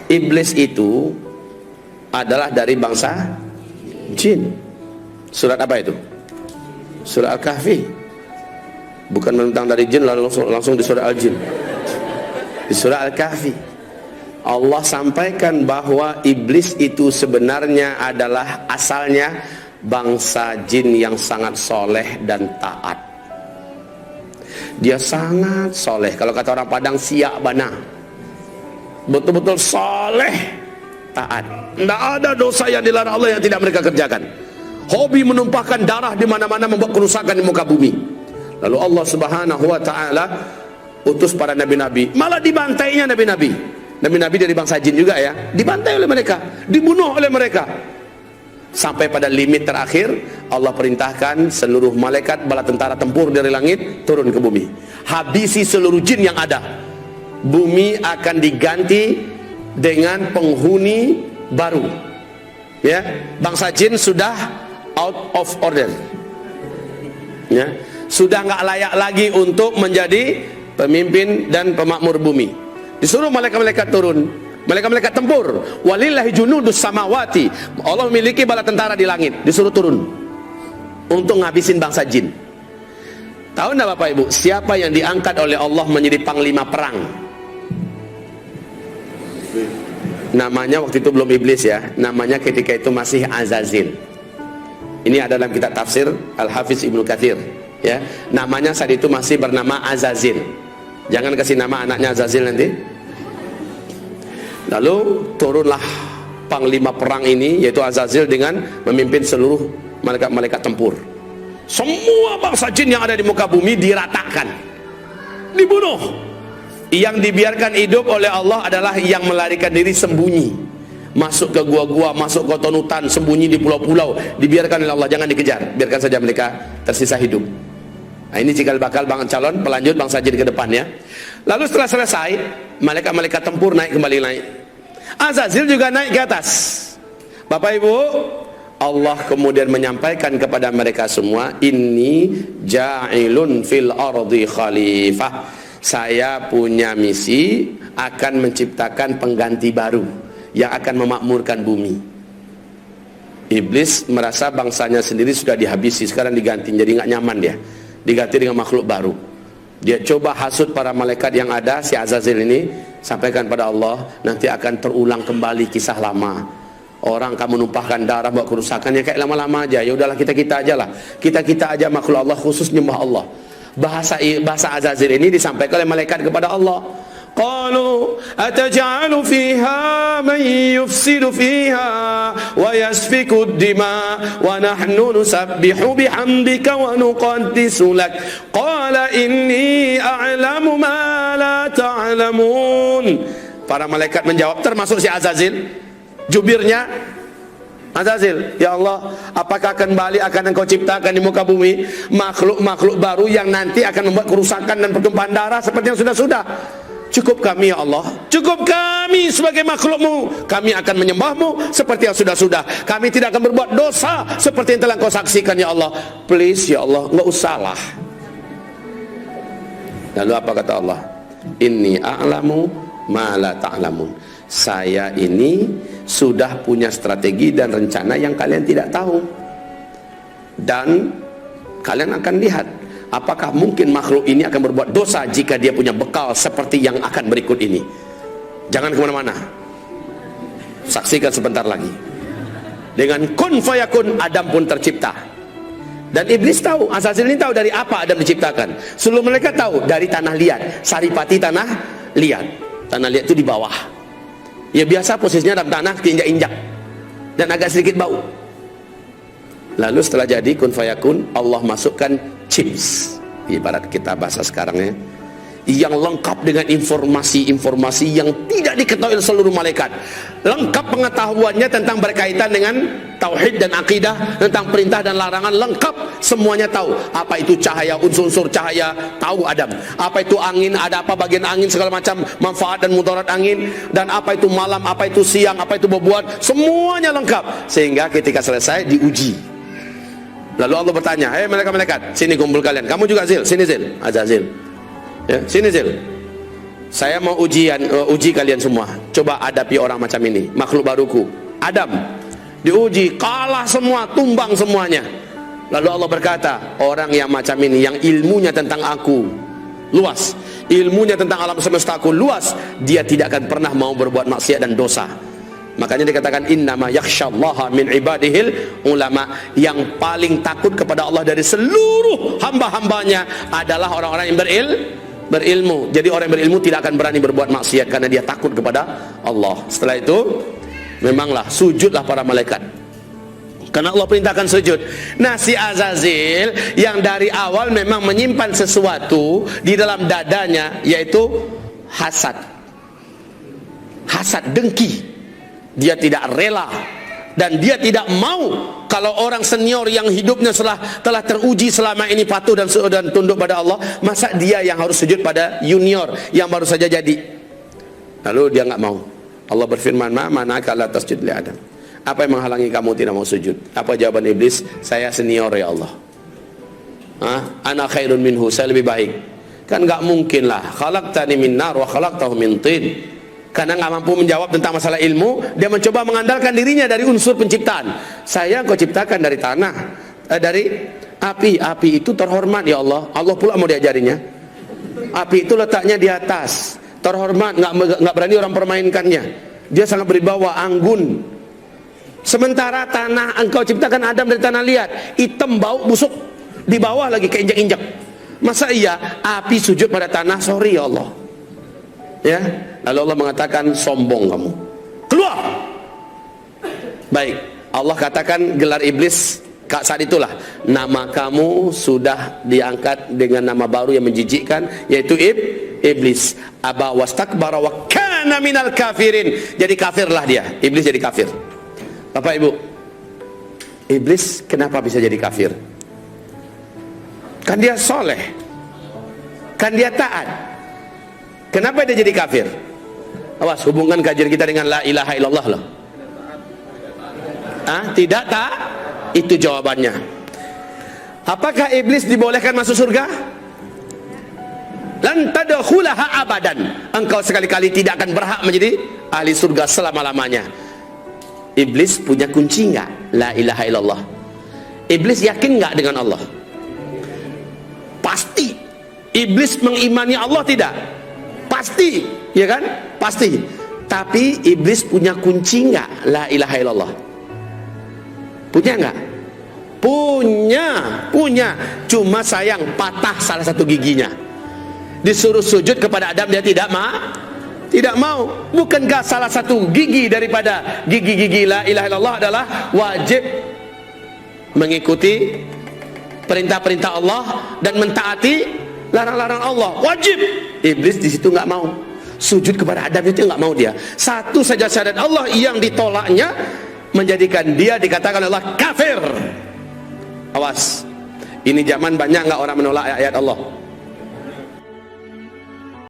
iblis itu adalah dari bangsa jin. Surat apa itu? Surat Al-Kahfi. Bukan mentang dari jin langsung di surat Al-Jin. Di surat Al-Kahfi Allah sampaikan bahwa iblis itu sebenarnya adalah asalnya bangsa jin yang sangat soleh dan taat. Dia sangat soleh, kalau kata orang Padang siak bana, betul-betul soleh, taat. Tidak ada dosa yang dilarang Allah yang tidak mereka kerjakan. Hobi menumpahkan darah di mana-mana, membuat kerusakan di muka bumi. Lalu Allah Subhanahu wa taala utus para nabi-nabi, malah dibantainya nabi-nabi. Nabi-nabi dari bangsa jin juga ya, dibantai oleh mereka, dibunuh oleh mereka. Sampai pada limit terakhir Allah perintahkan seluruh malaikat bala tentara tempur dari langit turun ke bumi, habisi seluruh jin yang ada. Bumi akan diganti dengan penghuni baru. Ya, bangsa jin sudah out of order. Ya, sudah nggak layak lagi untuk menjadi pemimpin dan pemakmur bumi. Disuruh malaikat-malaikat turun, malaikat-malaikat tempur. Walillahi junudus samawati. Allah memiliki bala tentara di langit, disuruh turun untuk ngabisin bangsa jin. Tahu enggak Bapak Ibu, siapa yang diangkat oleh Allah menjadi panglima perang? Namanya waktu itu belum iblis ya, namanya ketika itu masih Azazil. Ini ada dalam kitab tafsir Al-Hafiz Ibnu Katsir ya. Namanya saat itu masih bernama Azazil. Jangan kasih nama anaknya Azazil nanti. Lalu turunlah panglima perang ini, yaitu Azazil, dengan memimpin seluruh malaikat-malaikat tempur. Semua bangsa jin yang ada di muka bumi diratakan, dibunuh. Yang dibiarkan hidup oleh Allah adalah yang melarikan diri sembunyi, masuk ke gua-gua, masuk ke hutan, sembunyi di pulau-pulau, dibiarkan oleh Allah, jangan dikejar, biarkan saja mereka tersisa hidup. Nah, ini cikal bakal calon pelanjut bangsa jin ke depan ya. Lalu setelah selesai, malaikat-malaikat tempur naik kembali. Azazil juga naik ke atas. Bapak Ibu, Allah kemudian menyampaikan kepada mereka semua, inni ja'ilun fil ardi khalifah. Saya punya misi akan menciptakan pengganti baru yang akan memakmurkan bumi. Iblis merasa bangsanya sendiri sudah dihabisi, sekarang diganti, jadi nggak nyaman dia, diganti dengan makhluk baru. Dia coba hasut para malaikat yang ada, si Azazil ini, sampaikan pada Allah, nanti akan terulang kembali kisah lama. Orang kamu numpahkan darah buat kerusakan, ya kayak lama-lama aja. Ya udahlah, kita aja lah, kita aja makhluk Allah, khusus nyembah Allah. Bahasa Azazil ini disampaikan oleh malaikat kepada Allah. Qalu ataj'alu fiha man yufsidu fiha wa yasfiku ad-dima wa nahnu nusabbihu bihamdika wa nuqaddisu lak. Qala inni a'lamu ma la ta'lamun. Para malaikat menjawab, termasuk si Azazil, jubirnya Azazil, ya Allah, apakah kembali akan engkau ciptakan di muka bumi makhluk-makhluk baru yang nanti akan membuat kerusakan dan pertumpahan darah seperti yang sudah-sudah? Cukup kami ya Allah, cukup kami sebagai makhlukmu, kami akan menyembahmu seperti yang sudah-sudah. Kami tidak akan berbuat dosa seperti yang telah kau saksikan ya Allah. Please ya Allah, enggak usahlah. Lalu apa kata Allah? Inni a'lamu ma la ta'lamun. Saya ini sudah punya strategi dan rencana yang kalian tidak tahu. Dan kalian akan lihat apakah mungkin makhluk ini akan berbuat dosa jika dia punya bekal seperti yang akan berikut ini. Jangan kemana-mana, saksikan sebentar lagi. Dengan kun fayakun, Adam pun tercipta. Dan iblis tahu, Azazil ini tahu dari apa Adam diciptakan. Seluruh mereka tahu dari tanah liat, saripati tanah liat. Tanah liat itu di bawah. Ya biasa posisinya dalam tanah, keinjak-injak dan agak sedikit bau. Lalu setelah jadi kun fayakun, Allah masukkan chips, ibarat kita bahasa sekarangnya, yang lengkap dengan informasi-informasi yang tidak diketahui oleh seluruh malaikat. Lengkap pengetahuannya tentang berkaitan dengan tauhid dan akidah, tentang perintah dan larangan, lengkap semuanya tahu. Apa itu cahaya, unsur-unsur cahaya, tahu Adam. Apa itu angin, ada apa bagian angin, segala macam manfaat dan mudarat angin, dan apa itu malam, apa itu siang, apa itu bebuat, semuanya lengkap. Sehingga ketika selesai diuji. Lalu Allah bertanya, hei malaikat-malaikat, sini kumpul kalian. Kamu juga Zil, sini Zil, Azazil. Ya, sini Zil. Saya mau uji kalian semua. Coba hadapi orang macam ini, makhluk baruku, Adam. Diuji, kalah semua, tumbang semuanya. Lalu Allah berkata, orang yang macam ini, yang ilmunya tentang aku luas, ilmunya tentang alam semesta aku luas, dia tidak akan pernah mau berbuat maksiat dan dosa. Makanya dikatakan innama yakhsyallaha min ibadihil ulama. Yang paling takut kepada Allah dari seluruh hamba-hambanya adalah orang-orang yang berilmu. Jadi orang yang berilmu tidak akan berani berbuat maksiat karena dia takut kepada Allah. Setelah itu memanglah sujudlah para malaikat, karena Allah perintahkan sujud. Nah, si Azazil yang dari awal memang menyimpan sesuatu di dalam dadanya, yaitu hasad, dengki. Dia tidak rela dan dia tidak mau kalau orang senior yang hidupnya telah teruji selama ini patuh dan tunduk pada Allah, masa dia yang harus sujud pada junior yang baru saja jadi. Lalu dia nggak mau. Allah berfirman, mana'aka la tasjud li Adam. Apa yang menghalangi kamu tidak mau sujud? Apa jawaban iblis? Saya senior ya Allah. Ana khairun minhu, saya lebih baik. Kan nggak mungkin lah. Khalaqtani min nar wa khalaqtahu min tin. Karena nggak mampu menjawab tentang masalah ilmu, dia mencoba mengandalkan dirinya dari unsur penciptaan. Saya kau ciptakan dari tanah, dari api. Api itu terhormat ya Allah. Allah pula mau diajarinya. Api itu letaknya di atas, terhormat, nggak berani orang permainkannya. Dia sangat berwibawa, anggun. Sementara tanah, engkau ciptakan Adam dari tanah liat, hitam, bau, busuk, di bawah lagi keinjak-injak. Masa iya api sujud pada tanah? Sorry ya Allah. Ya, lalu Allah mengatakan, sombong kamu, keluar. Baik, Allah katakan gelar iblis saat itulah, nama kamu sudah diangkat dengan nama baru yang menjijikkan, yaitu iblis. Aba wastakbara wa kana minal kafirin. Jadi kafirlah dia, iblis jadi kafir. Bapak Ibu, iblis kenapa bisa jadi kafir? Kan dia soleh, kan dia taat. Kenapa dia jadi kafir? Awas, hubungkan kajian kita dengan la ilaha illallah loh. Tidak tak? Itu jawabannya. Apakah iblis dibolehkan masuk surga? Lan tadkhulaha abadan. Engkau sekali-kali tidak akan berhak menjadi ahli surga selama-lamanya. Iblis punya kunci enggak? La ilaha illallah. Iblis yakin enggak dengan Allah? Pasti. Iblis mengimani Allah tidak? Pasti, ya kan? Pasti. Tapi iblis punya kunci enggak la ilaha illallah? Punya enggak? Punya. Cuma sayang patah salah satu giginya. Disuruh sujud kepada Adam, dia tidak mau. Bukankah salah satu gigi daripada gigi-gigi la ilaha illallah adalah wajib mengikuti perintah-perintah Allah dan mentaati larang-larang Allah? Wajib. Iblis di situ nggak mau. Sujud kepada Adam itu nggak mau dia. Satu saja syahadat Allah yang ditolaknya menjadikan dia dikatakan Allah kafir. Awas. Ini zaman banyak nggak orang menolak ayat Allah.